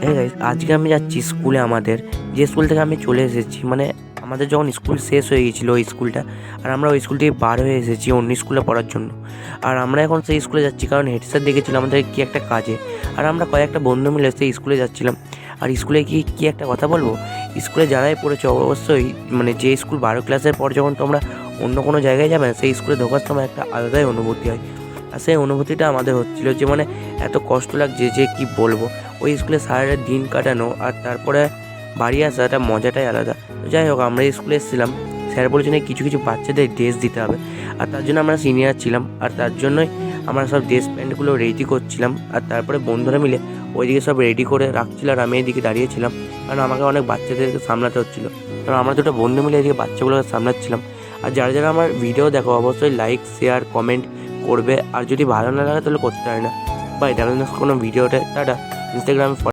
হ্যাঁ গাইস, আজকে আমি যাচ্ছি স্কুলে। আমাদের যে স্কুল থেকে আমি চলে এসেছি, মানে আমাদের যখন স্কুল শেষ হয়ে গিয়েছিলো ওই স্কুলটা, আর আমরা ওই স্কুল থেকে বার হয়ে এসেছি অন্য স্কুলে পড়ার জন্য। আর আমরা এখন সেই স্কুলে যাচ্ছি কারণ হেড স্যার দেখেছিল আমাদের কি একটা কাজে। আর আমরা কয়েকটা বন্ধু মিলে সেই স্কুলে যাচ্ছিলাম। আর স্কুলে গিয়ে কি একটা কথা বলবো, স্কুলে যারাই পড়েছো অবশ্যই, মানে যে স্কুল 12 ক্লাসের পর যখন তোমরা অন্য কোনো জায়গায় যাবে সেই স্কুলে ঢোকার সময় একটা আলাদাই অনুভূতি হয়। আর সেই অনুভূতিটা আমাদের হচ্ছিলো যে মানে এত কষ্ট লাগছে যে কি বলবো। ওই স্কুলে সারাটা দিন কাটানো আর তারপরে বাড়ি আসাটা মজাটাই আলাদা। তো যাই হোক, আমরা স্কুলে এসেছিলাম, স্যার বলেছেন কিছু কিছু বাচ্চাদের ড্রেস দিতে হবে। আর তার জন্য আমরা সিনিয়র ছিলাম, আর তার জন্যই আমরা সব ড্রেস প্যান্টগুলো রেডি করছিলাম। আর তারপরে বন্ধুরা মিলে ওইদিকে সব রেডি করে রাখছিল আর আমি এদিকে দাঁড়িয়েছিলাম, কারণ আমাকে অনেক বাচ্চাদেরকে সামলাতে হচ্ছিলো। কারণ আমরা দুটো বন্ধু মিলে এদিকে বাচ্চাগুলোকে সামলাচ্ছিলাম। আর যারা যারা আমার ভিডিও দেখো অবশ্যই লাইক, শেয়ার, কমেন্ট করবে। আর যদি ভালো না লাগে তাহলে করতে পারে না। বাই, দেখা কোনো ভিডিওতে। টাটা। ইনস্টাগ্রামে